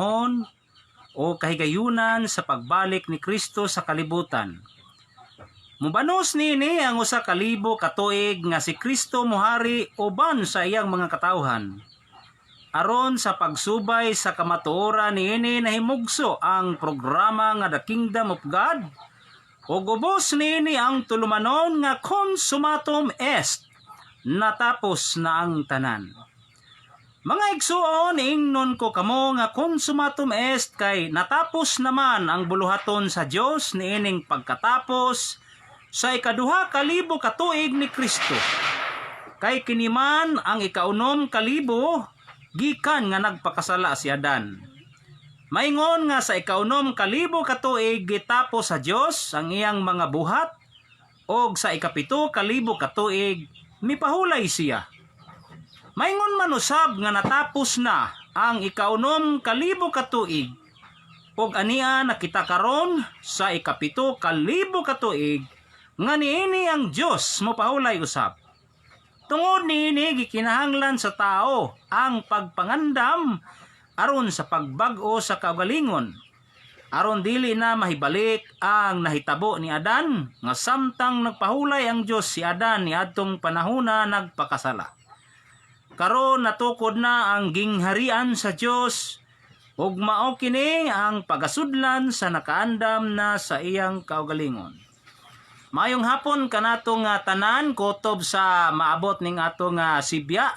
on o kahigayunan sa pagbalik ni Kristo sa kalibutan. Mubanos nini ang usa ka libo ka tuig nga si Kristo mohari uban sa iyang mga katawhan. Aron sa pagsubay sa kamatuoran niini nahimugso ang programa nga The Kingdom of God ug ubos niini ang tulumanon nga consumatum est, natapos na ang tanan. Mga igsuon, ingnon ko kamo nga consumatum est kay natapos naman ang buluhaton sa Dios niining pagkatapos sa ikaduha ka libo ka tuig ni Kristo. Kay kiniman ang ikaunom ka libo gikan nga nagpakasala si Adan. Maingon nga sa ikaunom ka libo ka tuig gitapos sa Dios ang iyang mga buhat og sa ikapito ka libo ka tuig mipahulay siya. Maingon man usab nga natapos na ang ikaunom ka libo ka tuig ug ania nakita karon sa ikapito ka libo ka tuig nga niini ang Dios mopahulay usab. Tungod niini gikinahanglan sa tao ang pagpangandam aron sa pagbag-o sa kaugalingon, aron dili na mahibalik ang nahitabo ni Adan nga samtang nagpahulay ang Dios si Adan niadtong panahona nagpakasala. Karon natukod na ang gingharian sa Dios ug mao kini ang pagasudlan sa nakaandam na sa iyang kaugalingon. Mayong hapon kanatong tanan kutob sa maabot ning atong sibya.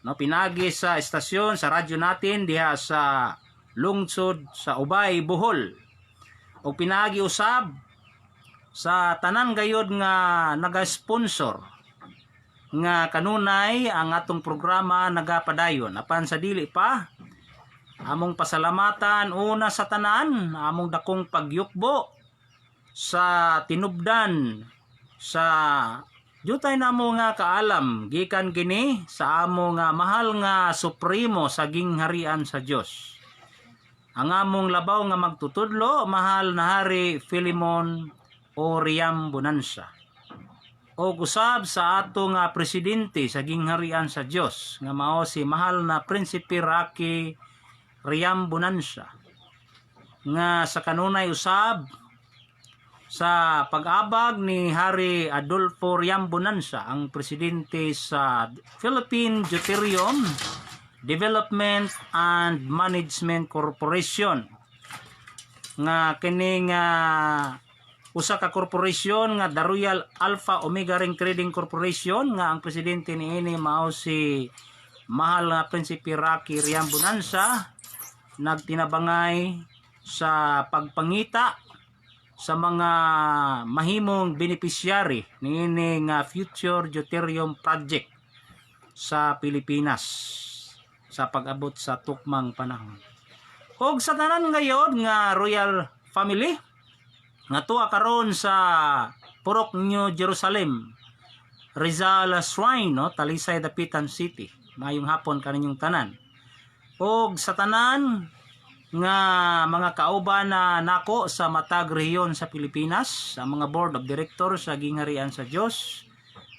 No, pinagi sa estasyon sa radyo natin diha sa lungsod sa Ubay, Bohol. O pinagi usab sa tanan gayud nga naga-sponsor nga kanunay ang atong programa nagapadayon. Apan sa dili pa, among pasalamatan una sa tanan, among dakong pagyukbo sa tinubdan sa jutay namo nga kaalam gikan kini sa among mahal nga supremo sa gingharian sa Dios. Ang among labaw nga magtutudlo, mahal na Hari Philemon o Riam Bonanza. O usab sa atong presidente sa gingharian sa Dios nga mao si mahal na Prinsipe Rocky Riam Bonanza, nga sa kanunay usab sa pag-abag ni Hari Adolfo Riam Bonanza, ang presidente sa Philippine Deuterium Development and Management Corporation, nga kining usa ka korporasyon nga The Royal Alpha Omega Ring Trading Corporation, nga ang presidente niini mao si mahal na Prinsipe Rocky Riam Bonanza, nagtinabangay sa pagpangita sa mga mahimong beneficiary niini nga Future Deuterium Project sa Pilipinas sa pag-abot sa tukmang panahon. Ug sa tanan gayod nga royal family nga tuwa karon sa Purok New Jerusalem Rizal Shrine, no, Talisay, Dapitan City. Mayong hapon kaninyong tanan. Og sa tanan nga mga kauban na nako sa matag rehiyon sa Pilipinas, sa mga board of directors sa gingharian sa Dios,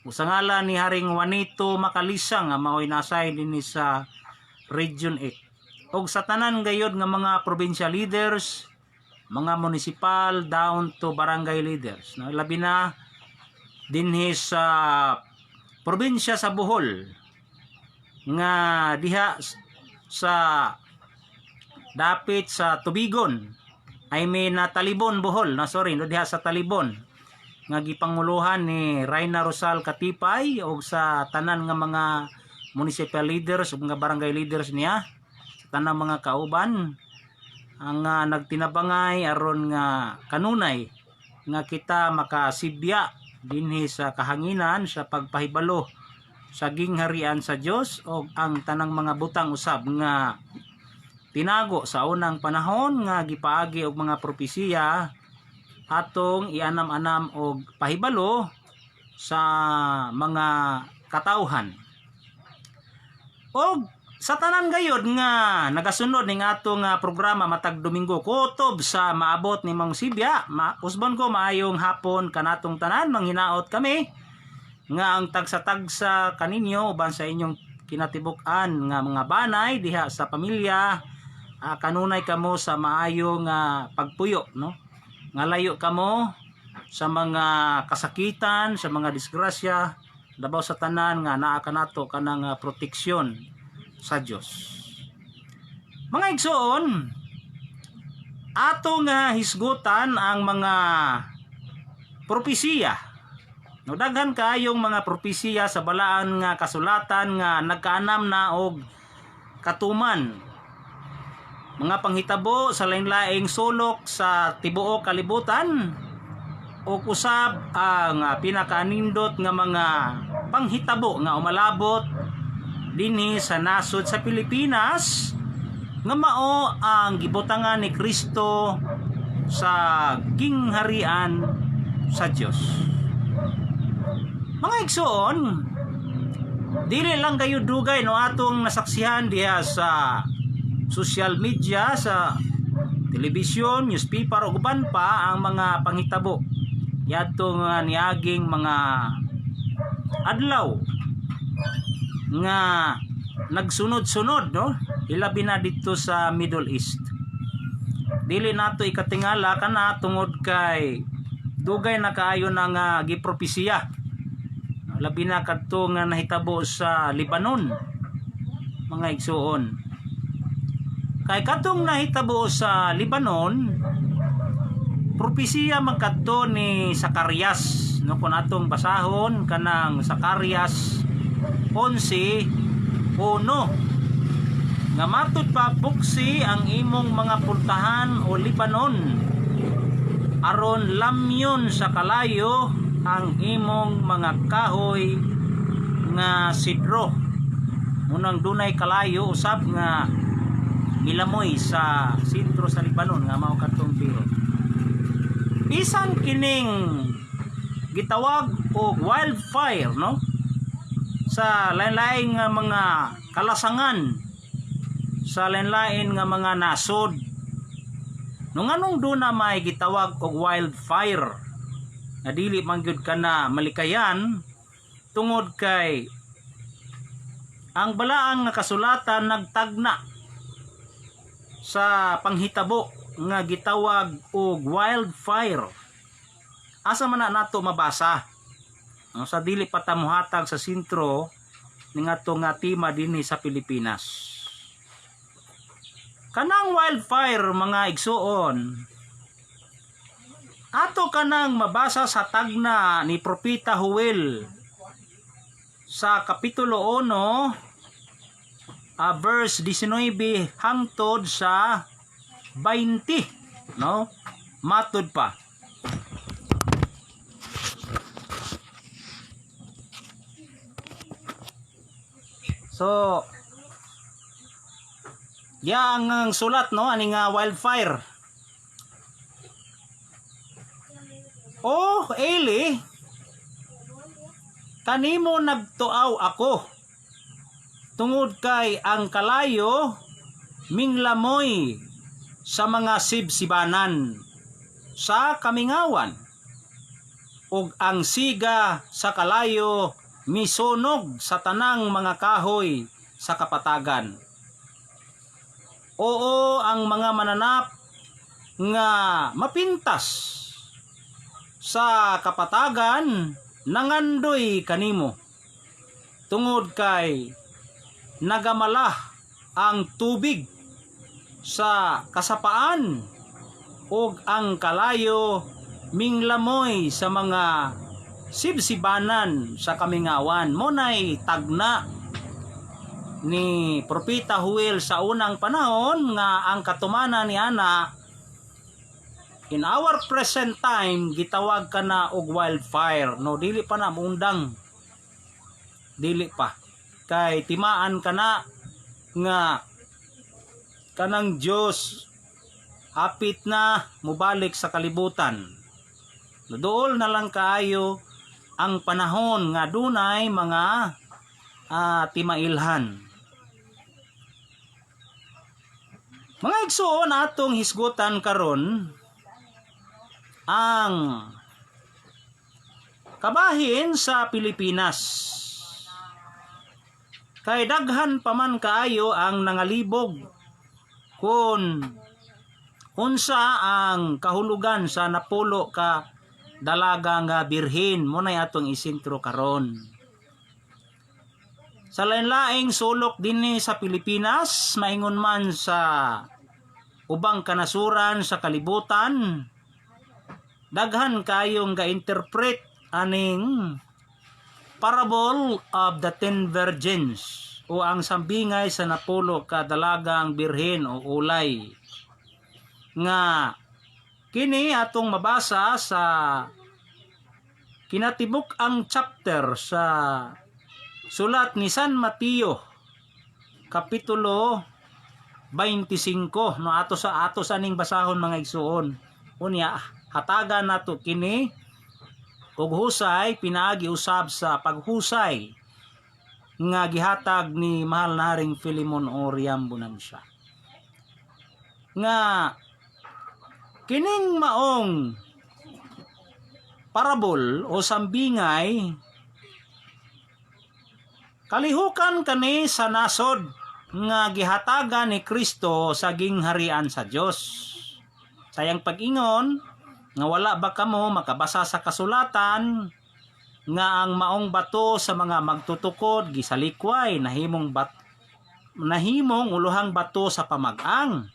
usa ngalan ni Haring Juanito Macalisa nga mao'y nasay dinhi sa Region 8. Og sa tanan gayod nga mga provincial leaders, mga municipal down to barangay leaders, no, labi na dinhi sa probinsya sa Bohol nga diha sa dapit sa Tubigon, I mean Talibon, Bohol, no, sorry, no, diha sa Talibon nga gipanguluhan ni Reyna Rosal Katipay og sa tanan nga mga municipal leaders ug mga barangay leaders niya, sa tanang mga kauban ang nagtinabangay aron nga kanunay nga kita makasibya dinhi sa kahanginan sa pagpahibalo sa gingharian sa Dios o ang tanang mga butang usab nga tinago sa unang panahon nga gipaagi og mga propesiya atong ianam-anam og pahibalo sa mga katawhan. Og sa tanan gayod nga nagasunod ning atong programa matag Domingo kutob sa maabot ni Mang Sibya, usbon ko maayong hapon kanatong tanan, manghinaot kami nga ang tagsa-tagsa kaninyo uban sa inyong kinatibuk-an nga mga banay diha sa pamilya kanunay kamo sa maayo nga pagpuyo, no? Nga layo kamo sa mga kasakitan, sa mga disgrasya, labaw sa tanan nga naa kanato kanang proteksyon sa Dios. Mga igsoon, ato nga hisgutan ang mga propesiya. No, daghan kaayong mga propesiya sa balaan nga kasulatan nga nagkaanam na og katuman. Mga panghitabo sa lain-laing sulok sa tibuok kalibutan o usab ang pinakaanindot nga mga panghitabo nga umalabot dinhi sa nasod sa Pilipinas nga mao ang gibutangan ni Kristo sa gingharian sa Dios. Mga igsoon, dili lang kayo dugay no atong nasaksihan diha sa social media, sa telebisyon, newspaper ug uban pa ang mga panghitabo yadto nga niaging mga adlaw nga nagsunod-sunod, no? Ilabi na dito sa Middle East. Dili nato ikatingala kana tungod kay dugay na kaayo na nga gipropesiya. Labi na kadto nga nahitabo sa Lebanon, mga igsuon. Kay katong nahitabo sa Lebanon, propesiya magkadto ni Zacarias, no, kun atong basahon kanang Zacarias 11:1 nga matud pa buksi ang imong mga puntahan o Lebanon aron lamyon sa kalayo ang imong mga kahoy nga sidro. Munang dunay kalayo usab nga milamoy sa sentro sa Lebanon nga mao kadtong biro. Bisan kining gitawag og wildfire, no? Sa lain-lain nga mga kalasangan, sa lain-lain nga mga nasod. Nung anong doon na may gitawag og wildfire, na dili man gyud kana malikayan tungod kay ang balaang nga kasulatan nagtagna sa panghitabo nga gitawag og wildfire. Asa man na nato mabasa? No, sa dili pa ta mohatag sa sentro ning ato nga tema dinhi sa Pilipinas. Kanang wildfire, mga igsuon, ato kanang mabasa sa tagna ni Propeta Joel sa kapitulo 1 verse 19 hangtod sa 20, no? Matud pa. So yang sulat, no, ani nga wildfire. Oh, Eli, kanimo nagtuaw ako tungod kay ang kalayo minglamoy sa mga sibsibanan sa kamingawan ug ang siga sa kalayo misunog sa tanang mga kahoy sa kapatagan. Oo, ang mga mananap nga mapintas sa kapatagan nangandoy kanimo tungod kay nagamalah ang tubig sa kasapaan ug ang kalayo minglamoy sa mga sibsibanan sa kamingawan. Monay tagna ni Propeta Joel sa unang panahon nga ang katumana ni ana in our present time gitawag kana og wildfire, no? Dili pa na mundang, dili pa kay timaan kana nga kanang Dios hapit na mubalik sa kalibutan. Dool na lang kaayo ang panahon nga dunay mga timailhan. Mga igsoon, atong hisgutan karon ang kabahin sa Pilipinas. Kay daghan pa man kaayo ang nangalibog kung unsa ang kahulugan sa napulo ka dalaga nga birhen mo na atong isentro karon. Sa lain-laing sulok dinhi sa Pilipinas, maingon man sa ubang kanasuran sa kalibutan, daghan kayong ga-interpret aning Parable of the Ten Virgins o ang sambingay sa napulo ka dalagang birhen o ulay. Nga kini atong mabasa sa kinatibuk ang chapter sa sulat ni San Mateo kapitulo 25 no ato sa aning basahon mga igsoon. Unya hatagan nato kini og husay pinaagi usab sa paghusay nga gihatag ni mahal naring Filemon Oriam Bonancia. Nga kining maong parable o sambingay kalihukan kani sa nasod nga gihatagan ni Kristo sa gingharian sa Dios. Sayang pag-ingon nga wala ba kamo makabasa sa kasulatan nga ang maong bato sa mga magtutukod gisalikway nahimong uluhang bato sa pamag-ang.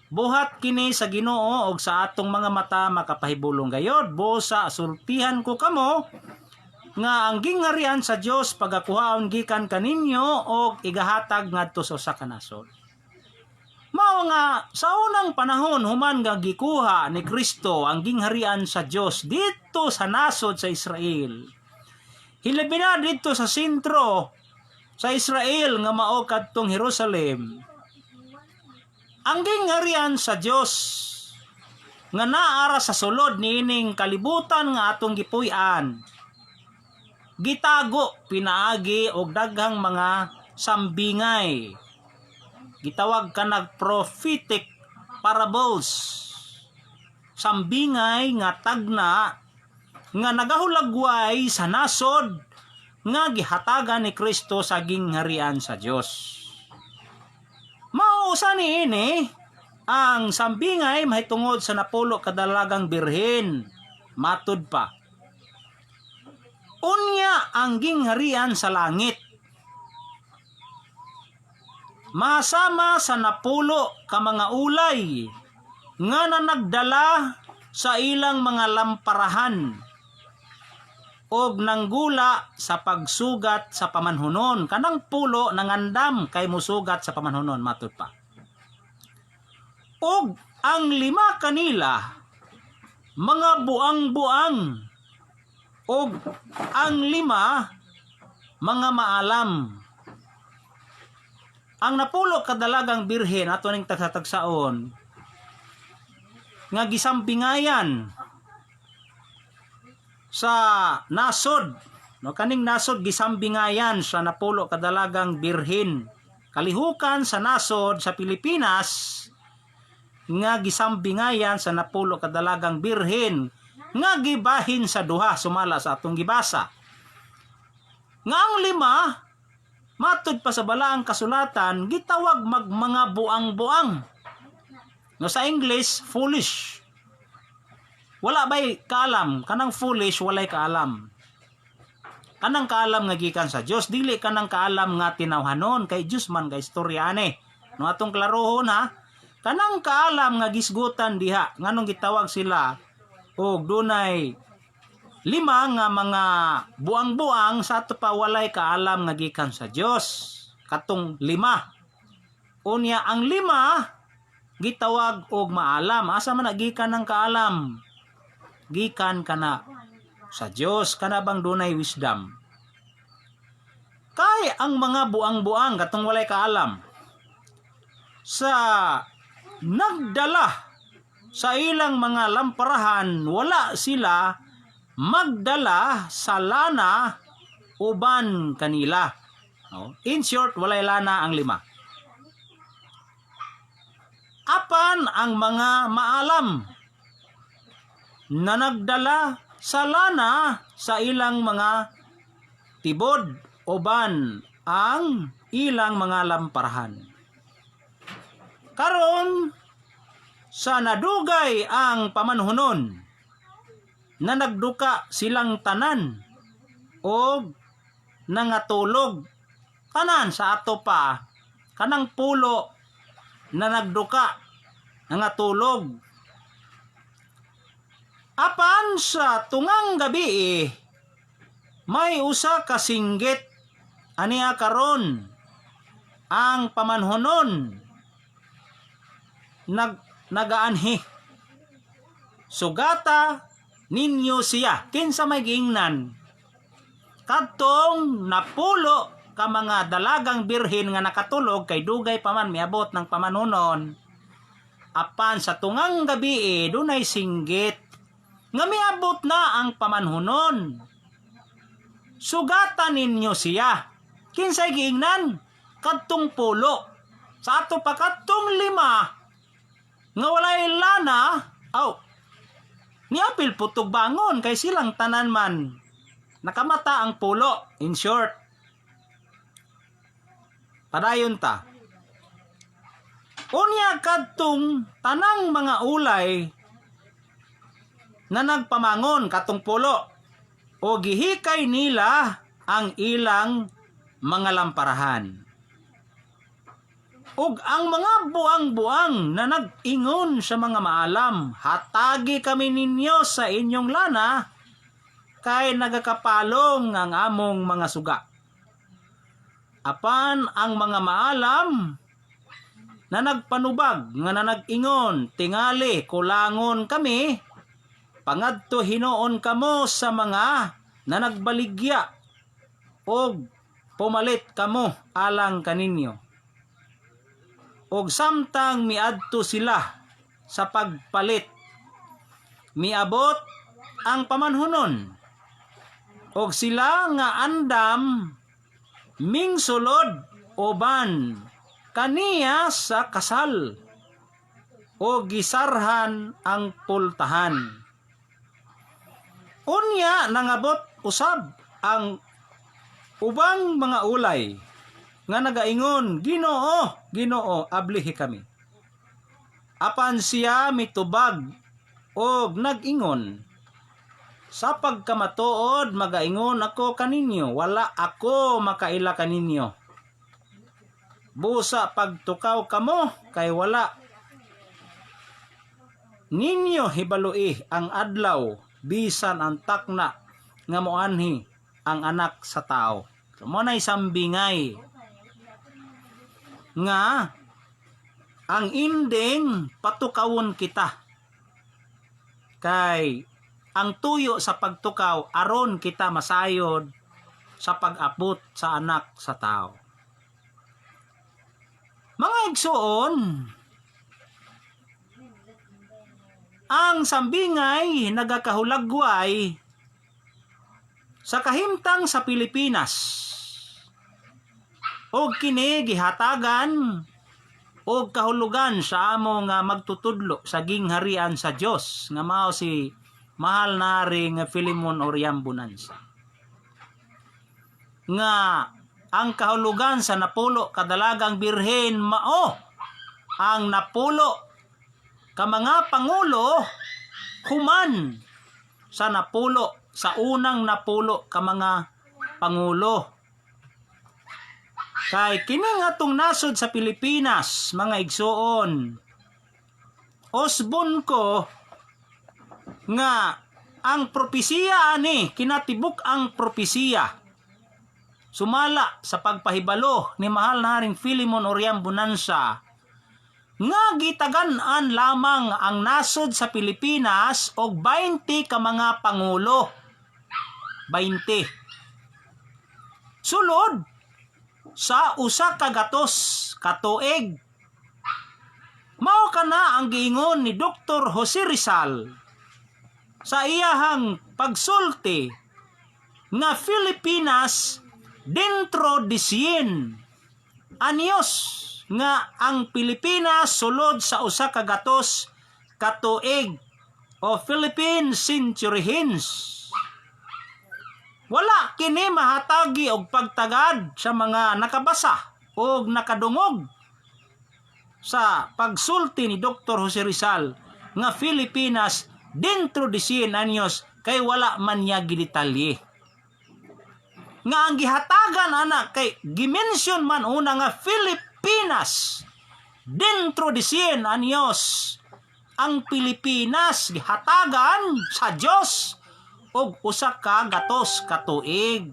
Buhat kini sa Ginoo og sa atong mga mata makapahibulong gayod. Bosa sultihan ko kamo nga ang gingharian sa Dios pagakuhaon gikan kaninyo og igahatag ngadto sa usa ka nasod. Mao nga sa unang panahon human nga gikuha ni Kristo ang gingharian sa Dios dito sa nasod sa Israel. Hilabi na dito sa sentro sa Israel nga mao kadtong Jerusalem. Ang gingharian sa Dios nga naara sa sulod niining kalibutan nga atong gipuy-an gitago pinaagi og daghang mga sambingay. Gitawag kanag prophetic parables. Sambingay nga tagna nga nagahulagway sa nasod nga gihatagan ni Kristo sa gingharian sa Dios. Mao usa niini ang sambingay mahitungod sa napulo ka dalagang birhen. Matud pa. Unya ang gingharian sa langit. Masama sa napulo ka mga ulay nga nagdala sa ilang mga lamparahan og nanggula sa pagsugat sa pamanhunon. Kanang pulo nangandam kay musugat sa pamanhunon. Matud pa. Og ang lima kanila mga buang-buang og ang lima mga maalam. Ang napulo kadalagang birhen ato ning tagsatagsaon nga gisambingayan sa nasod, no, kaning nasod gisambingayan sa napulo kadalagang birhen. Kalihukan sa nasod sa Pilipinas nga gisambingayan sa napulo kadalagang birhen nga gibahin sa duha sumala sa atong gibasa. Nga ang lima matud pa sa balaang kasulatan gitawag mga buang-buang. No, sa English foolish. Wala ba'y kaalam? Kanang foolish, walay kaalam. Kanang kaalam nga gikan sa Dios, dili kanang kaalam nga tinawhanon kay Dios man ka istoryane. No atong klarohon ha. Kanang kaalam nga gisgutan diha, nganong gitawag sila og dunay lima nga mga buang-buang sa ato pa walay kaalam nga gikan sa Dios. Katong lima. Unya ang lima gitawag og maalam. Asa man gikan ng kaalam? Gikan kana sa Dios, kana bang dunay wisdom. Kay ang mga buang-buang katong walay kaalam sa nagdala sa ilang mga lamparahan, wala sila magdala sa lana uban kanila. No? In short, walay lana ang lima. Apan ang mga maalam na nagdala sa lana sa ilang mga tibod uban ang ilang mga lamparahan. Karon sa nadugay ang pamanhunon na nagduka silang tanan o nangatulog tanan sa ato pa kanang pulo na nagduka nangatulog. Apan sa tungang gabi may usa ka singgit aniya karon ang pamanhunon nagaanhi. Sugata ninyo siya. Kinsa may giingnan? Kadtong napulo ka mga dalagang birhen nga nakatulog kay dugay pa man miabot ng pamanhunon. Apan sa tungang gabi dunay singgit nga miabot na ang pamanhunon. Sugatan ninyo siya. Kinsay giingnan? Kadtong pulo. Sa ato pa kadtong lima nga walay lana, niapil putog bangon kay silang tanan man nakamata ang pulo. In short, padayon ta. Unya kadtong tanang mga ulay na nagpamangon katong pulo o gihikay nila ang ilang mga lamparahan. Ug ang mga buang-buang na nag-ingon sa mga maalam, hatagi kami ninyo sa inyong lana kay nagakapalong ang among mga suga. Apan ang mga maalam na nagpanubag nga na nag-ingon, tingali kulangon kami, pangadto hinuon kamo sa mga na nagbaligya og pumalit kamo alang kaninyo. Og samtang miadto sila sa pagpalit, miabot ang pamanhunon. Og sila nga andam mingsulod oban kaniya sa kasal o gisarhan ang pultahan. Unya nangabot usab ang ubang mga ulay nga nagaingon, Ginoo, Ginoo, ablihi kami. Apan siya mitubag og nag-ingon, sa pagkamatuod magaingon ako kaninyo, wala ako makaila kaninyo. Busa pagtukaw kamo kay wala ninyo hibalui ang adlaw bisan ang takna nga moanhi ang anak sa tao. So, mo na isang bingay nga ang inding patukawon kita kay ang tuyo sa pagtukaw aron kita masayod sa pag-abot sa anak sa tao. Mga igsoon, ang sambingay nagakahulagway sa kahimtang sa Pilipinas. Og kini gihatagan og kahulugan sa amo nga magtutudlo sa gingharian sa Dios nga mao si mahal nari nga Filemon Oriam Bonanza. Nga ang kahulugan sa napulo kadalagang birhen mao ang napulo ka mga pangulo human sa napulo sa unang napulo ka mga pangulo. Kay kini nga tong nasod sa Pilipinas, mga igsoon, osbon ko nga ang propesiya ani, kinatibuk ang propesiya. Sumala sa pagpahibalo ni mahal na ring Filemon Oriam Bonanza nga gitagan-an lamang ang nasod sa Pilipinas og 20 ka mga pangulo. 20. Sulod sa usa ka gatos katuig. Mao kana ang giingon ni Dr. Jose Rizal sa iyahang pagsulti nga Filipinas dentro de 100 anyos nga ang Pilipinas sulod sa usa ka gatos katuig o Philippine Century Hens. Wala kini mahatagi og pagtagad sa mga nakabasa o nakadungog sa pagsulti ni Dr. Jose Rizal nga Pilipinas dentro de 100 anyos kay wala man niya gidetalye. Nga ang gihatagan ana kay gimensyon man una nga Pilipinas dentro de 100 anyos. Ang Pilipinas gihatagan sa Dios og usa ka gatos ka tuig.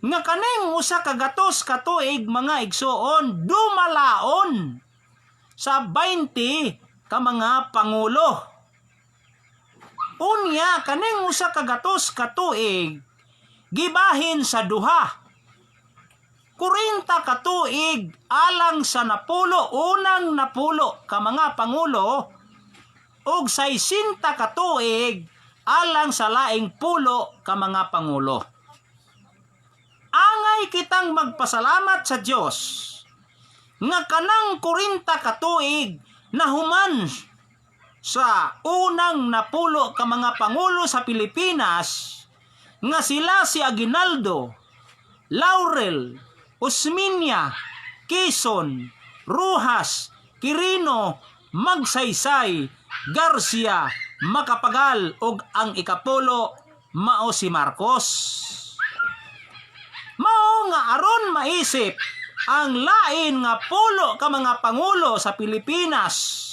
Nga kaning usa ka gatos ka tuig mga igsoon dumalaon sa 20 ka mga pangulo. Unya kaning usa ka gatos ka tuig gibahin sa duha. 40 ka tuig alang sa unang napulo ka mga pangulo ug 60 ka tuig alang sa laing pulo ka mga pangulo. Angay kitang magpasalamat sa Dios nga kanang 40 ka tuig nahuman sa unang napulo ka mga pangulo sa Pilipinas nga sila si Aguinaldo, Laurel, Osmeña, Quezon, Rojas, Quirino, Magsaysay, Garcia, Macapagal ug ang ikapulo mao si Marcos. Mao nga aron maisip ang lain nga pulo ka mga pangulo sa Pilipinas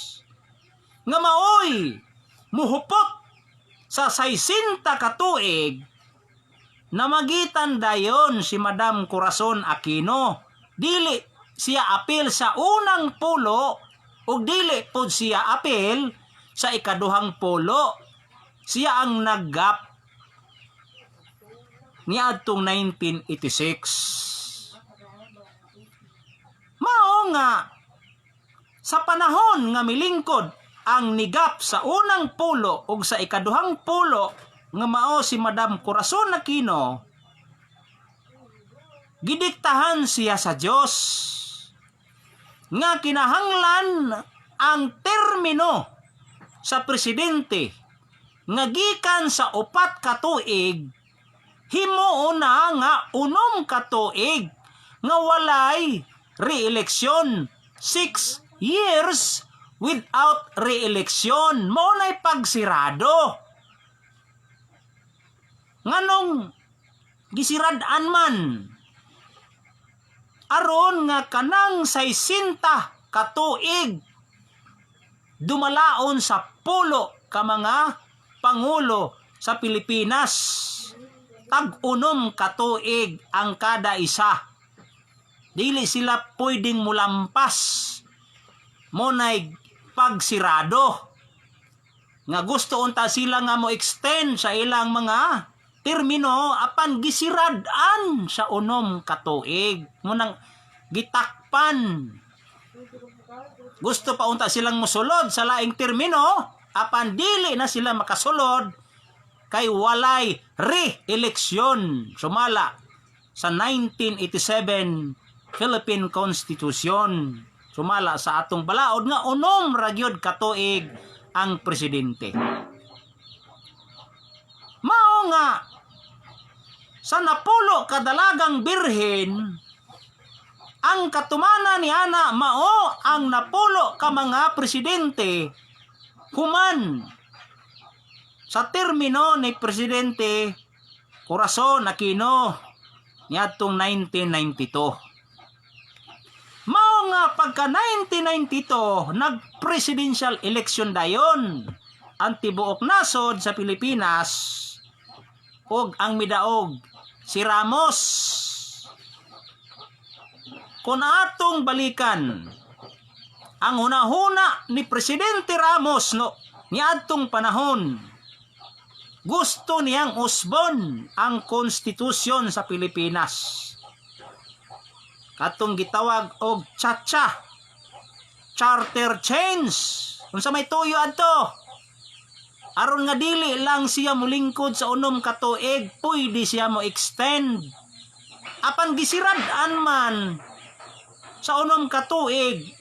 nga maoy muhupot sa 60 ka tuig na magitan dayon si Madam Corazon Aquino. Dili siya apil sa unang pulo ug dili pod siya apil sa ikaduhang pulo. Siya ang naggap niadtong 1986. Mao nga sa panahon nga milingkod ang nigap sa unang pulo ug sa ikaduhang pulo nga mao si Madam Corazon Aquino, gidiktahan siya sa Dios nga kinahanglan ang termino sa presidente nga gikan sa 4 ka tuig himuon na nga 6 ka tuig nga walay re-eleksyon. 6 years without re-eleksyon. Mao nay pagsirado. Nganong gisirad-an man aron nga kanang 60 ka tuig dumalaon sa pulo ka mga pangulo sa Pilipinas. Tag-unom ka tuig ang kada isa. Dili sila pwedeng mulampas. Monay pagsirado. Nga gusto unta sila nga mo extend sa ilang mga termino apan gisirad-an sa 6 ka tuig. Munang gitakpan. Gusto pa unta silang mosulod sa laing termino apan dili na sila makasulod kay walay re-eleksyon sumala sa 1987 Philippine Constitution. Sumala sa atong balaod nga 6 ra gyud ka tuig ang presidente. Mao nga sa napulo kadalagang birhen ang katumana ni ana mao ang napulo ka mga presidente human sa termino ni Presidente Corazon Aquino niadtong 1992. Mao nga pagka 1992 nag-presidential election dayon ang tibuok nasod sa Pilipinas ug ang midaog si Ramos. Kung atong balikan ang hunahuna ni Presidente Ramos niadtong panahon, gusto niyang usbon ang konstitusyon sa Pilipinas. Katong gitawag og chacha, charter change. Unsa may tuyo adto? Aron nga dili lang siya mulingkod sa 6 ka tuig, pwede siya mo extend. Apan gisirad-an man sa 6 ka tuig,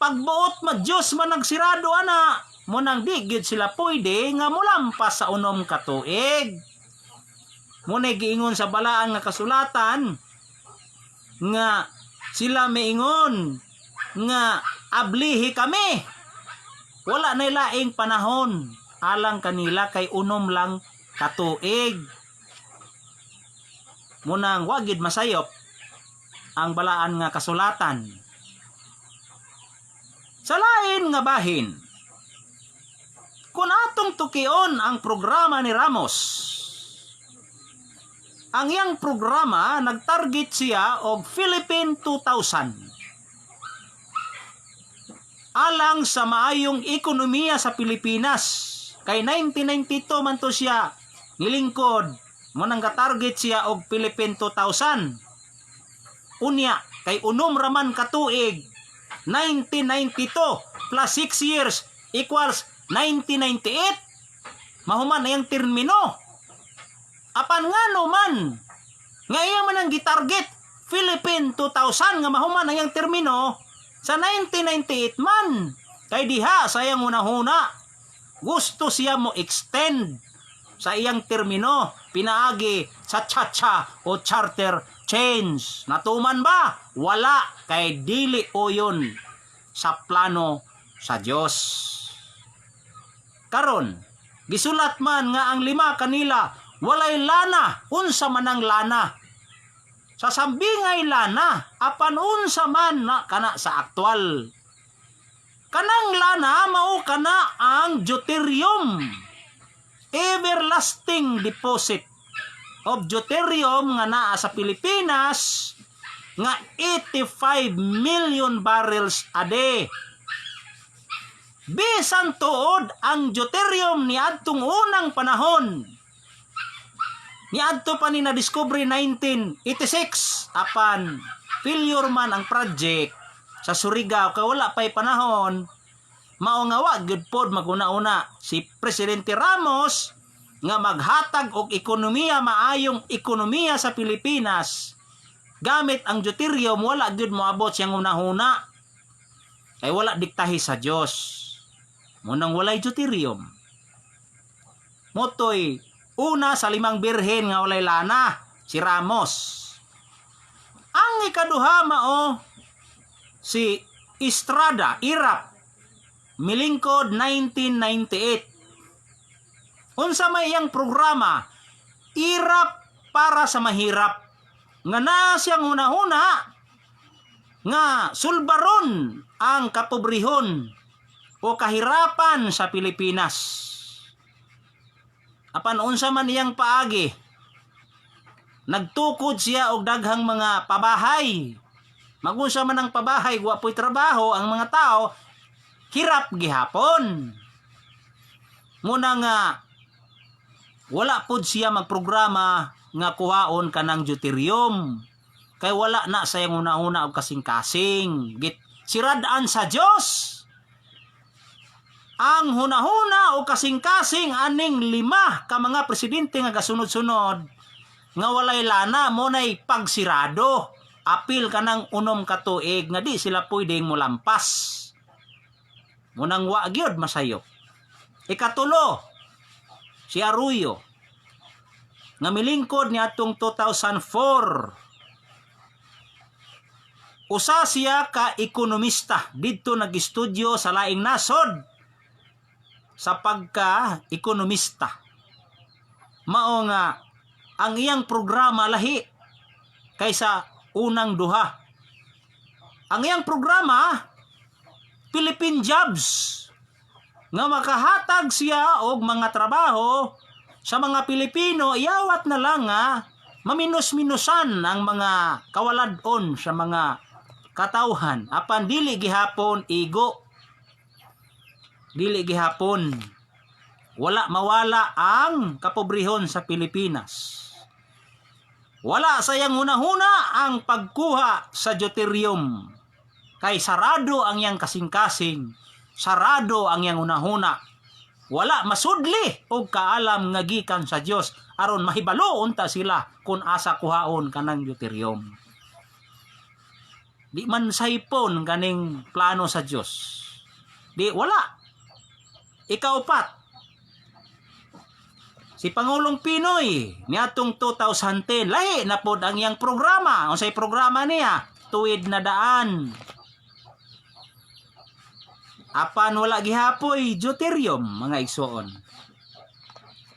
pagbuot ma Dios man nagsirado ana, mo nang di gyud sila pwede nga mulampas sa 6 ka tuig. Mo na giingon sa balaan nga kasulatan nga Sila maingon nga ablihi kami. Wala na laing panahon alang kanila kay unom lang katuig. Munang wagid masayop ang balaan nga kasulatan. Sa lain nga bahin, kung atong tukion ang programa ni Ramos, ang iyang programa nagtarget siya og Philippine 2000. Alang sa maayong ekonomiya sa Pilipinas. Kay 1992 man to siya nilingkod, mo nang target siya og Philippine 2000. Unya, kay unom raman katuig, 1992 plus 6 years equals 1998. Mahuman na yung termino. Apan nga naman, nga iya man ang gitarget, Philippine 2000 nga mahuman na yung termino, sa 1998 man. Kay diha sa iyang unahuna, gusto siya mo extend sa iyang termino, pinaagi sa chacha o charter change. Natuman ba? Wala, kay dili o yun sa plano sa Diyos. Karon, gisulat man nga ang 5 kanila walay lana, unsa man ang lana. Sa sambingay lana, apan unsa man na kana sa aktual. Kanang lana mao kana ang deuterium, everlasting deposit of deuterium nga naa sa Pilipinas nga 85 million barrels a day. Bisan tuod ang deuterium ni adtong unang panahon. Ni adto pa ni na-discovery 1986, apan failure man ang project sa Surigao kay wala pay panahon. Mao nga wa gyud pod maguna-una si Presidente Ramos nga maghatag og ekonomiya, maayong ekonomiya sa Pilipinas gamit ang deuterium. Wala gyud moabot siyang unahuna kay wala diktahi sa Dios. Munang walay deuterium, motoy una sa 5 birhen nga walay lana, si Ramos. Ang ikaduha mao si Estrada, Irap, milingkod 1998. Unsa may iyang programa, Irap para sa mahirap. Nga na siyang hunahuna nga sulbaron ang kapobrehon o kahirapan sa Pilipinas. Apan unsa man iyang paagi, nagtukod siya og daghang mga pabahay. Magunsa man ang pabahay, wa po'y trabaho, ang mga tao hirap gihapon. Muna nga wala pod siya magprograma nga kuhaon kanang deuterium. Kay wala na sa iyang una-una og kasing-kasing. Siradaan sa Dios ang hunahuna o kasing-kasing aning 5 ka mga presidente nga gasunod-sunod nga walay lana mo nay pagsirado. Apil kanang unom katuig nga di sila pwedeng molampas. Munang wa gyud masayo. Ikatulo, si Arroyo nga milingkod ni atong 2004. Usa siya ka ekonomista didto nag-estudyo sa laing nasod sa pagka-ekonomista. Mao nga ang iyang programa lahi kaysa unang duha. Ang iyang programa, Philippine Jobs, nga makahatag siya og mga trabaho sa mga Pilipino, iyawat na lang nga maminus-minusan ang mga kawaladon sa mga katawhan. Apan dili gihapon igo. Dili gihapon wala mawala ang kapobrehon sa Pilipinas. Wala sayang hunahuna ang pagkuha sa deuterium. Kay sarado ang yang kasing-kasing, sarado ang yang hunahuna. Wala masudli og kaalam nga gikan sa Dios aron mahibalo unta sila kung asa kuhaon kanang deuterium. Di man saypon kaning plano sa Dios. Di wala. Ikaupat, si Pangulong Pinoy niadtong 2010, lahi na pod ang iyang programa. Unsay programa niya? tuwid na daan. Apan wala gihapoy deuterium mga igsoon.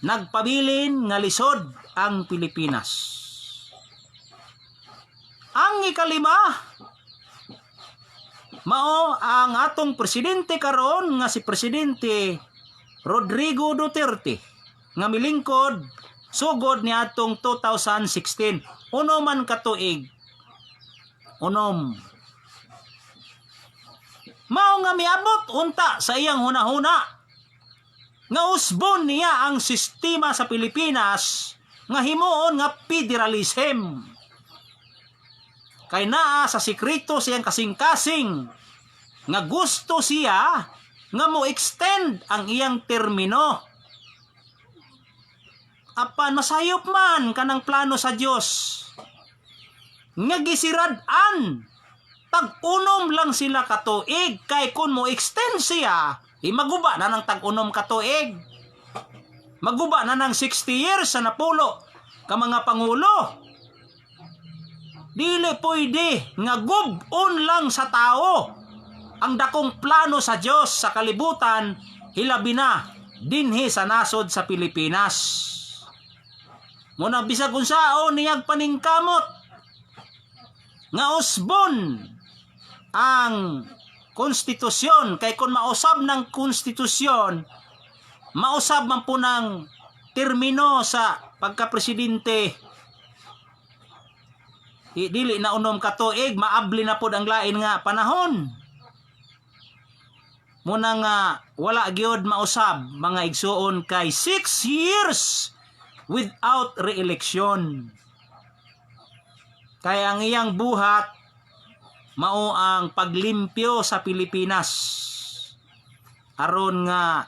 Nagpabilin nga lisod ang Pilipinas. Ang ikalima, mao ang atong presidente karon nga si Presidente Rodrigo Duterte nga milingkod sugod ni atong 2016. Uno man ka tuig. Unom. Mao nga miabot unta sa iyang hunahuna nga usbon niya ang sistema sa Pilipinas nga himuon nga federalism. Kay naa sa sikreto siyang kasing-kasing nga gusto siya nga mo extend ang iyang termino. Apan masayop man kanang plano sa Dios nga gisirad-an tag-unom lang sila katuig, kay kun mo extend siya maguba na ng tag-unom katuig, maguba na ng 60 years sa napulo ka mga pangulo. Dili pwede nga gub-on lang sa tao ang dakong plano sa Dios sa kalibutan, hilabi na dinhi sa nasod sa Pilipinas. Muna bisag unsaon niyag paningkamot nga usbon ang konstitusyon, kay kung mausab ng konstitusyon, mausab man po ng termino sa pagka-presidente. Dili na unom ka tuig, maabli na pod ang lain nga panahon. Muna nga wala gyud mausab mga igsuon kay 6 years without re-election. Kaya ang iyang buhat mao ang paglimpyo sa Pilipinas. Aron nga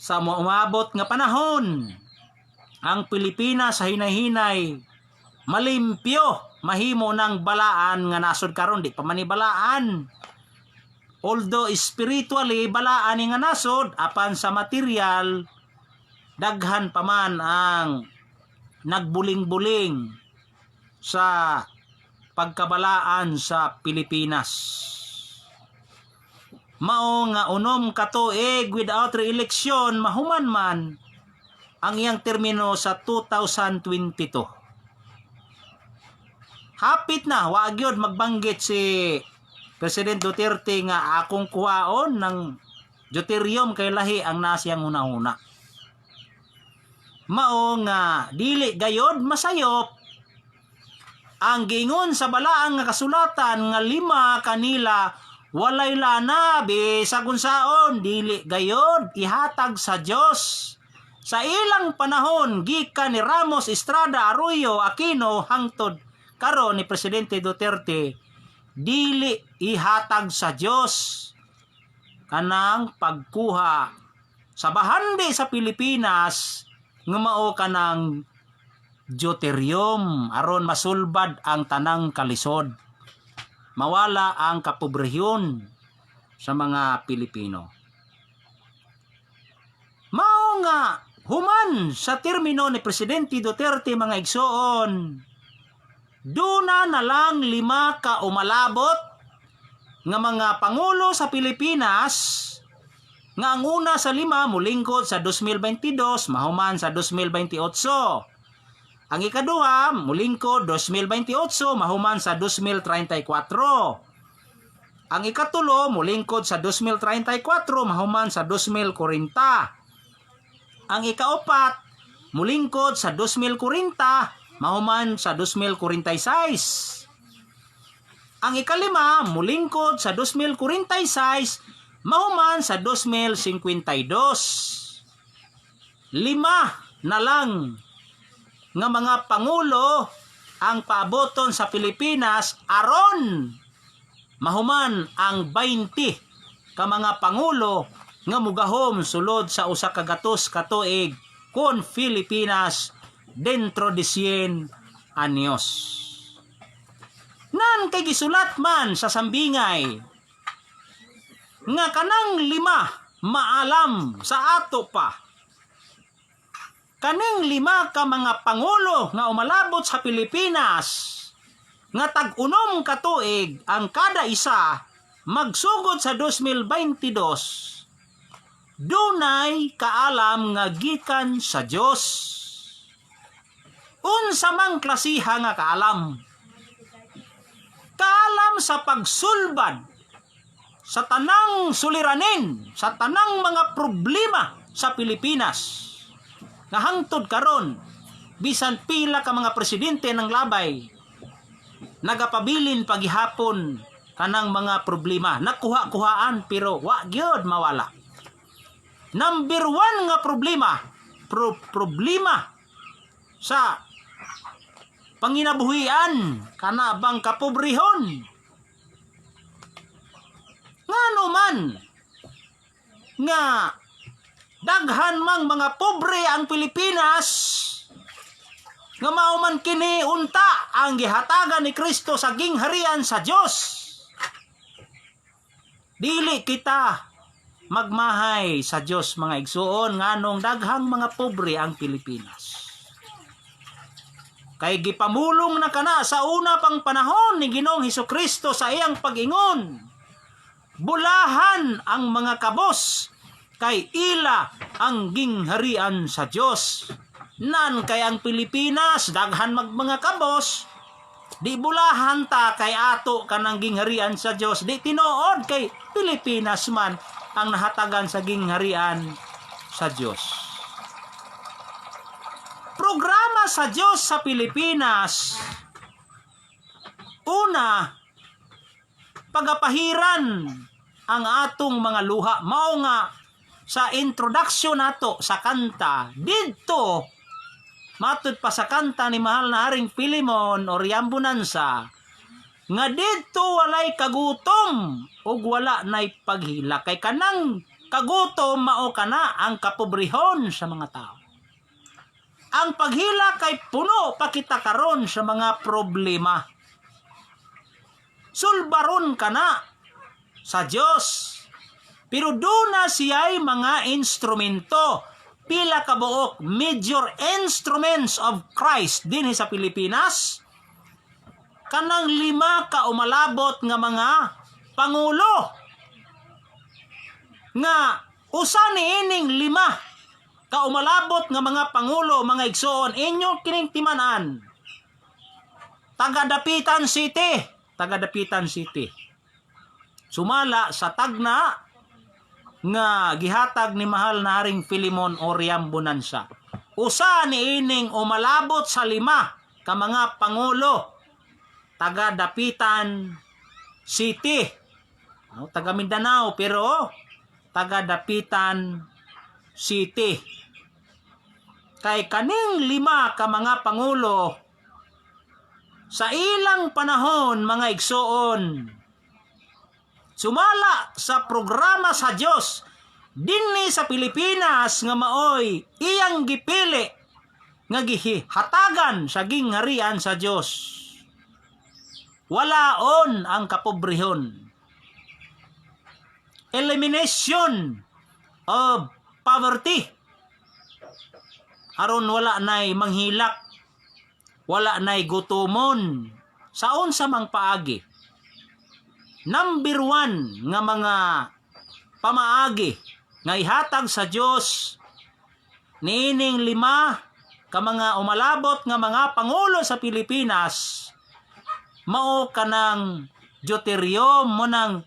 sa umabot nga panahon ang Pilipinas sa hinay-hinay malimpyo, mahimo ng balaan nga nasod karon, di pa manibalaan. Although spiritually balaan nga nasod, apan sa material daghan pa man ang nagbuling-buling sa pagkabalaan sa Pilipinas. Mao nga unom ka tuig without re-election, mahuman man ang iyang termino sa 2022. Hapit na, wa gyud magbanggit si President Duterte nga akong kuhaon ng deuterium kay lahi ang nasiyang hunahuna. Mao nga dili gayod masayop ang giingon sa balaang nga kasulatan nga 5 kanila walay lana bisag unsaon, dili gayod ihatag sa Dios. Sa ilang panahon gikan ni Ramos Estrada Arroyo Aquino hangtod karon ni Presidente Duterte, dili ihatag sa Dios kanang pagkuha sa bahandi sa Pilipinas nga mao kanang deuterium aron masulbad ang tanang kalisod, mawala ang kapobrehyon sa mga Pilipino. Mao nga human sa termino ni Presidente Duterte mga igsoon, duna na lang 5 ka umalabot nga mga pangulo sa Pilipinas nga ang una sa 5 mulingkod sa 2022 mahuman sa 2028. Ang ikaduha mulingkod 2028 mahuman sa 2034. Ang ikatulo mulingkod sa 2034 mahuman sa 2040. Ang ikaapat mulingkod sa 2040 mahuman sa 2046. Ang ikalima mulingkod sa 2046 mahuman sa 2052. 5 na lang nga mga pangulo ang paaboton sa Pilipinas aron mahuman ang 20 ka mga pangulo nga mugahom sulod sa usa ka gatos ka tuig kon Pilipinas dentro de 100 anyos. Nan kay gisulat man sa sambingay nga kanang 5 maalam sa ato pa. Kaning 5 ka mga pangulo nga umalabot sa Pilipinas nga tag-unom ka tuig ang kada isa magsugod sa 2022 dunay kaalam nga gikan sa Dios. Unsa mang klasiha nga kaalam? Kaalam sa pagsulbad sa tanang suliranin, sa tanang mga problema sa Pilipinas. Nga hangtod karon bisan pila ka mga presidente ng labay nagapabilin paghihapon kanang mga problema, nakuha-kuhaan pero wa gyud mawala. Number 1 nga problema, problema sa panginabuhian kana bang kapobrehon. Ngano man nga daghan mang mga pobre ang Pilipinas, nga mao man kini unta ang gihatagan ni Kristo sa gingharian sa Dios. Dili kita magmahay sa Dios mga igsuon nganong daghang mga pobre ang Pilipinas. Kay gipamulong na kana sa una pang panahon ni Ginoong Hesukristo sa iyang pag-ingon. Bulahan ang mga kabos kay ila ang gingharian sa Dios. Nan kay ang Pilipinas daghan mga kabos, di bulahan ta kay ato kanang gingharian sa Dios, di tinuod kay Pilipinas man ang nahatagan sa gingharian sa Dios. Programa sa Dios sa Pilipinas, una, pagapahiran ang atong mga luha. Mao nga sa introduction nato sa kanta didto, matud pa sa kanta ni mahal na Haring Filemon o Riambunansa, nga didto walay kagutom ug wala nay paghila. Kay kanang kagutom mao kana ang kapobrehon sa mga tao. Ang paghila kay puno pa kita karon sa mga problema. Sulbaron kana sa Dios. Pero doon na siya'y mga instrumento. Pila ka buok major instruments of Christ din sa Pilipinas. Kanang 5 ka umalabot nga mga pangulo. Nga usa niining 5 ka umalabot nga mga pangulo, mga igsoon, inyo kining timanan. Taga-Dapitan City. Taga-Dapitan City. Sumala sa tagna nga gihatag ni mahal na Haring Filemon o Riambunansa. Usa niining umalabot sa 5 ka mga pangulo. Taga-Dapitan City. Taga Mindanao pero taga-Dapitan City. Kay kaning 5 ka mga pangulo sa ilang panahon mga igsoon, sumala sa programa sa Dios dinhi sa Pilipinas nga maoy iyang gipili nga gihatagan sa gingharian sa Dios. Walaon ang kapobrehon. Elimination of poverty. Aron wala nay manghilak, wala nay gutomon sa unsa mang paagi. Number 1 nga mga pamaagi nga ihatag sa Dios niining 5 ka mga umalabot nga mga pangulo sa Pilipinas, mao kanang Deuterium mo nang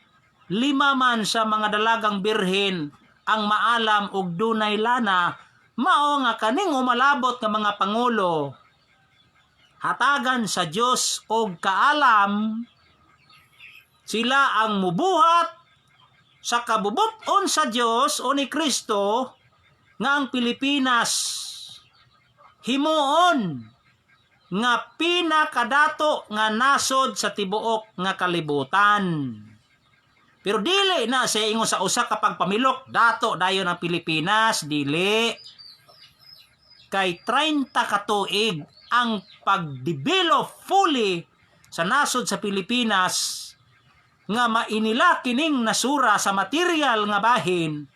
5 man sa mga dalagang birhen ang maalam og dunay lana. Mao nga kaning umalabot nga mga pangulo hatagan sa Dios og kaalam, sila ang mubuhat sa kabubuton sa Dios o ni Kristo nga ang Pilipinas himuon nga pinakadato nga nasod sa tibuok nga kalibutan. Pero dili na sa ingon sa usa ka pagpamilok dato dayon ang Pilipinas, dili. Kay 30 ka tuig ang pagdevelop fully sa nasod sa Pilipinas nga mainila kining nasura sa material nga bahin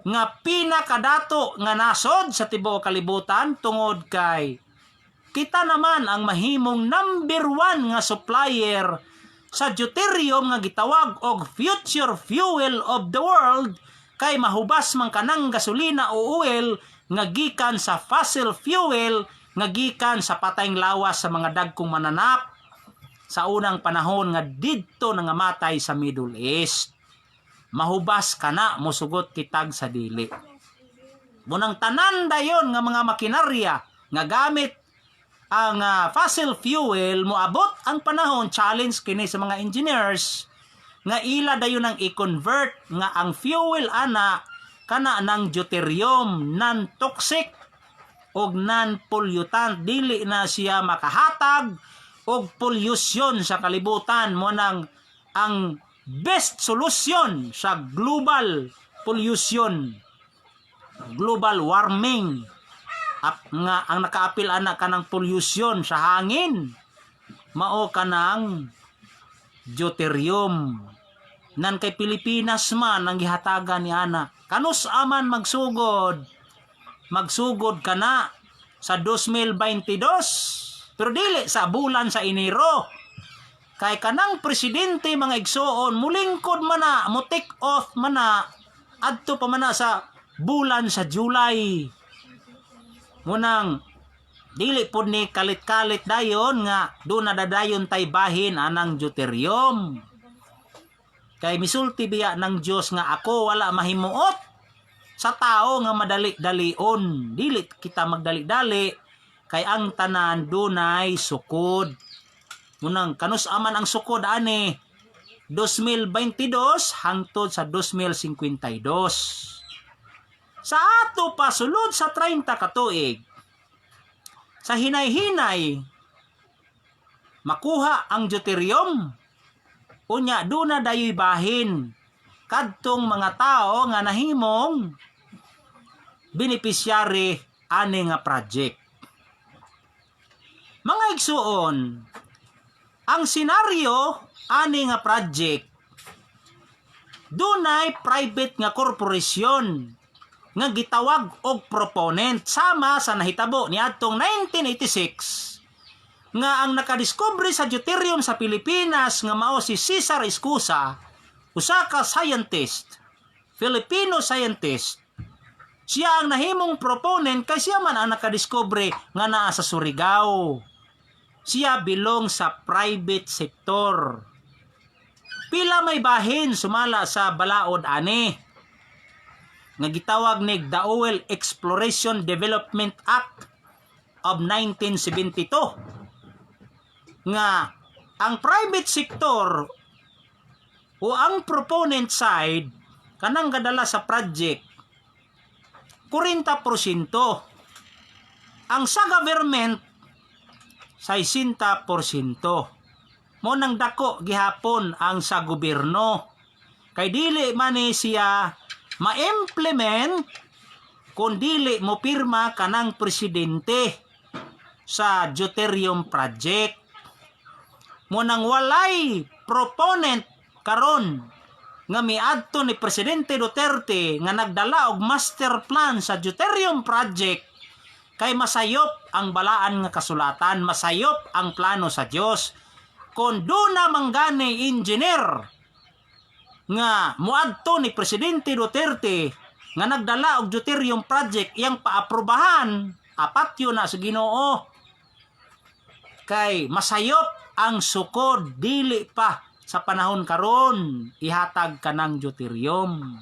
nga pinakadato nga nasod sa tibuok kalibutan tungod kay kita naman ang mahimong number 1 nga supplier sa deuterium nga gitawag og future fuel of the world, kay mahubas man kanang gasolina o oil nga gikan sa fossil fuel nga gikan sa patayng lawas sa mga dagkong mananak sa unang panahon nga didto nga matay sa Middle East. Mahubas kana mosugot kitag sa dili. Munang tanan dayon nga mga makinarya nga gamit ang fossil fuel, moabot ang panahon, challenge kini sa mga engineers nga ila dayon ang i-convert nga ang fuel ana kana ng deuterium non-toxic og non-pollutant, dili na siya makahatag og pollution sa kalibutan. Mo nang ang best solution sa global pollution, global warming, nga ang nakaapil ana kanang pollution sa hangin, mao kanang deuterium. Nan kay Pilipinas man ang gihatagan ni ana. Kanus aman magsugod kana sa 2022, pero dili sa bulan sa Enero. Kay kanang presidente mga igsoon mulingkod man na, mo take off man na adto pa man na sa bulan sa July. Munang dili pod ni kalit-kalit dayon nga do na dadayon tay bahin anang deuterium. Kay misulti biya ng Dios nga ako wala mahimuot sa tao nga madali-dalion. Dili kita magdali-dali kay ang tanan dunay sukod. Munang kanus aman ang sukod ani 2022 hangtod sa 2052. Sa ato pa sulod sa 30 ka tuig, sa hinay-hinay makuha ang deuterium, unya do na dayoy bahin kadtong mga tao nga nahimong beneficiary ani nga project. Mga igsuon, ang senaryo ani nga project dunay private nga korporasyon nga gitawag og proponent sama sa nahitabo niadtong 1986 nga ang nakadiskubre sa deuterium sa Pilipinas nga mao si Cesar Escusa, usa ka scientist, Filipino scientist. Siya ang nahimong proponent kay siya man ang nakadiskubre nga naa sa Surigao. Siya belong sa private sector. Pila may bahin sumala sa balaod ani nga gitawag ni The Oil Exploration Development Act of 1972 nga ang private sector o ang proponent side kanang gadala sa project 40%, ang sa government 60%. Mo nang dako gihapon ang sa gobyerno kay dili man ni siya ma-implement kung dili mo pirma kanang presidente sa deuterium project. Mo nang walay proponent karon nga miadto ni Presidente Duterte nga nagdala og master plan sa deuterium project, kay masayop ang balaan nga kasulatan, masayop ang plano sa Dios. Kung do na manggani engineer nga muadto ni Presidente Duterte nga nagdala og deuterium project iyang paaprubahan, apat yun na sa Ginoo. Kay masayop ang sukod, dili pa sa panahon karon ihatag kanang deuterium.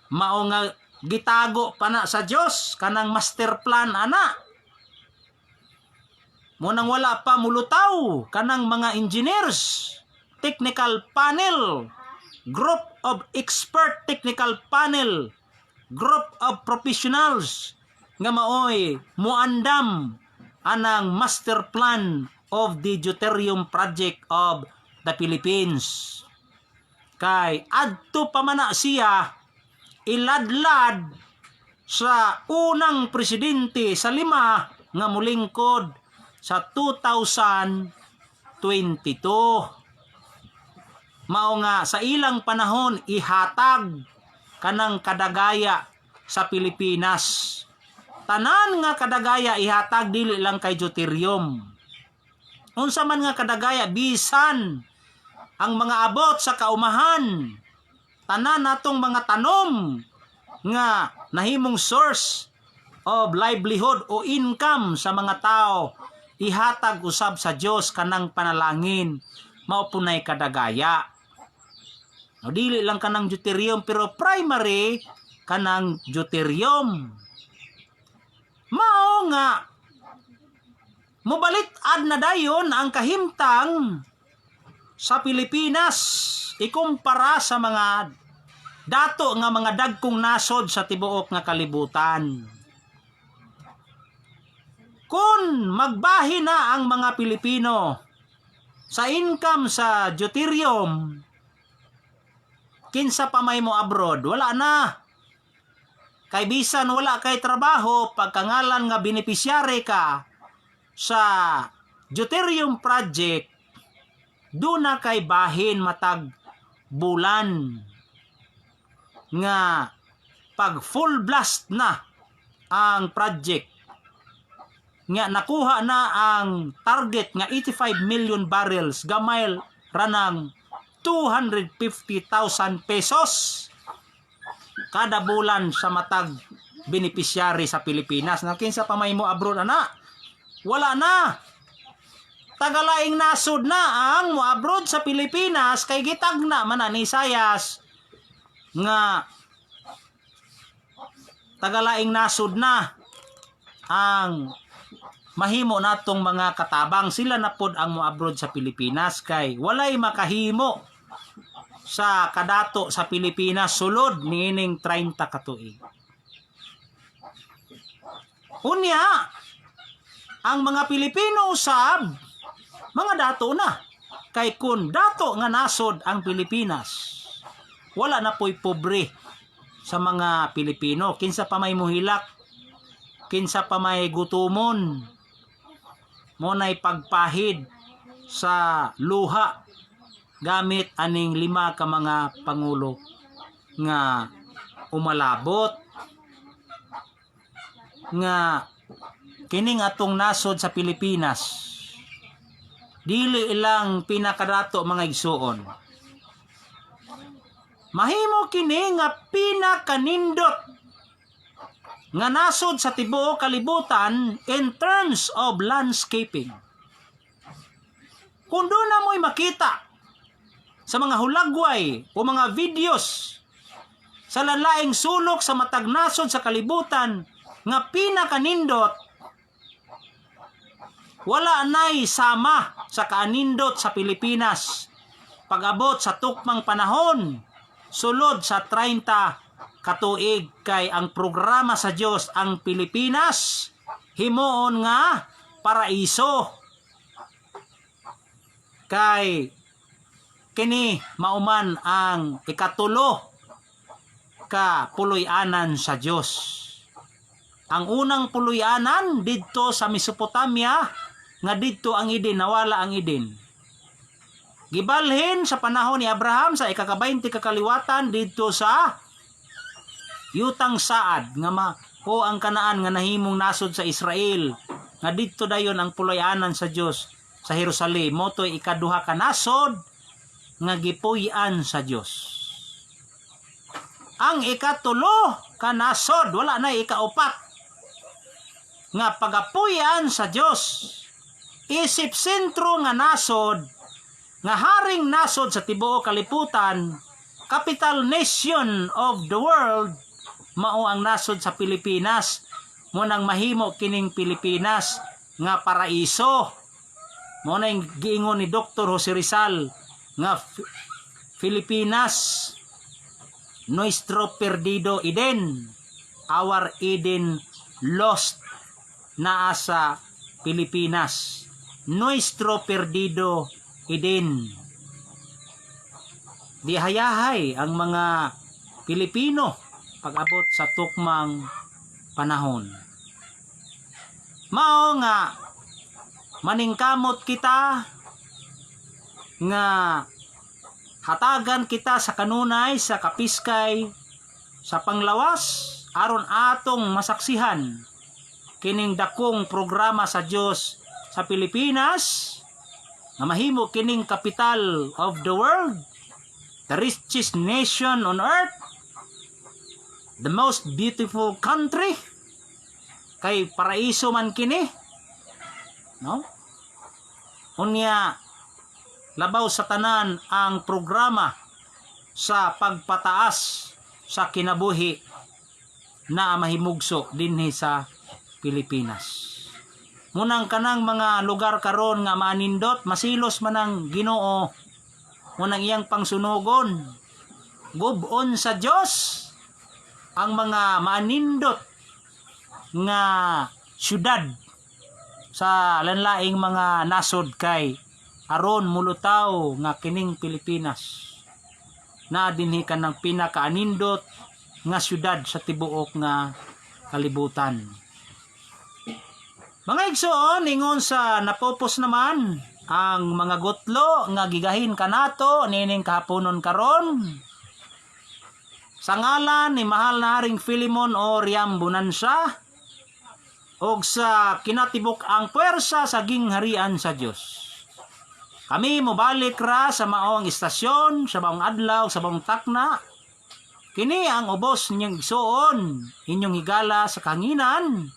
Mao nga gitago pa na sa Dios kanang master plan ana. Mo nang wala pa mulutaw kanang mga engineers, technical panel, group of expert technical panel, group of professionals nga maoy muandam anang master plan of the deuterium project of the Philippines. Kay adto pa man na siya iladlad sa unang presidente sa 5 nga mulingkod sa 2022. Mao nga sa ilang panahon ihatag kanang kadagaya sa Pilipinas tanan nga kadagaya ihatag dili lang kay deuterium. Unsa man nga kadagaya bisan ang mga abot sa kaumahan, tanan natong mga tanom nga nahimong source of livelihood o income sa mga tao, ihatag usab sa Dios kanang panalangin, mao punay kadagaya. O dili lang kanang deuterium pero primary kanang deuterium. Mao nga mobalit-ad na dayon ang kahimtang sa Pilipinas ikumpara sa mga dato nga mga dagkong nasod sa tibuok nga kalibutan. Kung magbahin na ang mga Pilipino sa income sa deuterium, kinsa pa may mo abroad, wala na. Kay bisan wala kay trabaho, pagkangalan nga beneficiary ka sa deuterium project, doon na kay bahin matag bulan nga pag full blast na ang project nga nakuha na ang target nga 85 million barrels, gamay ranang 250,000 pesos kada bulan sa matag beneficiary sa Pilipinas. Na kinsa pa may mo abroad ana, wala na. Tagalaing nasod na ang mo abroad sa Pilipinas kay gitagna man ni Sayas nga tagalaing nasod na ang mahimo natong mga katabang. Sila na pod ang mo abroad sa Pilipinas kay walay makahimo sa kadato sa Pilipinas sulod niining 30 ka tuig. Unya, ang mga Pilipino usab mga dato na. Kay kun dato nga nasod ang Pilipinas, wala na po'y pobre sa mga Pilipino. Kinsa pa may muhilak, kinsa pa may gutumon, mo na'y pagpahid sa luha gamit aning 5 ka mga pangulo nga umalabot nga kining atong nasod sa Pilipinas dili ilang pinakadato mga igsuon. Mahimo kini nga pinakanindot nga nasod sa tibuok kalibutan in terms of landscaping. Kung doon na mo'y makita sa mga hulagway o mga videos sa lalaing sulok sa matag nasod sa kalibutan nga pinakanindot, wala na'y sama sa kaanindot sa Pilipinas pag-abot sa tukmang panahon sulod sa 30 katuig. Kay ang programa sa Dios ang Pilipinas himuon nga paraiso. Kay kini mauman ang ikatulo ka puloy-anan sa Dios. Ang unang puloy-anan didto sa Mesopotamia nga didto ang Eden, nawala ang Eden. Gibalhin sa panahon ni Abraham sa ika-20 kakaliwatan didto sa Yutang Saad nga o ang Kanaan nga nahimong nasod sa Israel. Nga didto dayon ang puloy-anan sa Dios sa Jerusalem. Motoy ikaduha ka nasod nga gipuy-an sa Dios. Ang ikatulo ka nasod, wala na ikaupat nga pagapuy-an sa Dios. Isip sentro nga nasod, nga haring nasod sa tibuok kalibutan, capital nation of the world, mao ang nasod sa Pilipinas. Mo nang mahimo kining Pilipinas nga paraiso. Mo nang giingon ni Dr. Jose Rizal nga Filipinas, nuestro perdido Eden, our Eden lost, naa sa Pilipinas. Nuestro perdido Eden. Dihayahay ang mga Pilipino pag-abot sa tukmang panahon. Mao nga maningkamot kita nga hatagan kita sa kanunay, sa kapiskay, sa panglawas aron atong masaksihan kining dakong programa sa Dios sa Pilipinas nga mahimo kining capital of the world, the richest nation on earth, the most beautiful country, kay paraiso man kini, no? Unya labaw sa tanan ang programa sa pagpataas sa kinabuhi na mahimugso dinhi sa Pilipinas. Munang kanang mga lugar karon nga manindot, masilos man ang Ginoo, munang iyang pangsunugon, gubon sa Dios ang mga manindot nga syudad sa lanlaing mga nasod kay aron mulutaw nga kining Pilipinas na dinhi kanang pinakaanindot nga syudad sa tibuok nga kalibutan. Mga igsoon, ingon sa napopos naman ang mga gutlo nga gigahin kanato nining kahaponon karon. Sa ngalan ni mahal na Haring Filemon o Riam Bonanza, og sa kinatibok ang puwersa sa gingharian sa Dios. Kami mobalik ra sa maong istasyon, sa maong adlaw, sa maong takna. Kini ang ubos ninyong igsoon, inyong higala sa kanginan.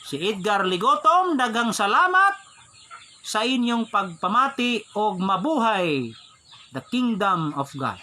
Si Edgar Ligotom, dagang salamat sa inyong pagpamati og mabuhay the kingdom of God.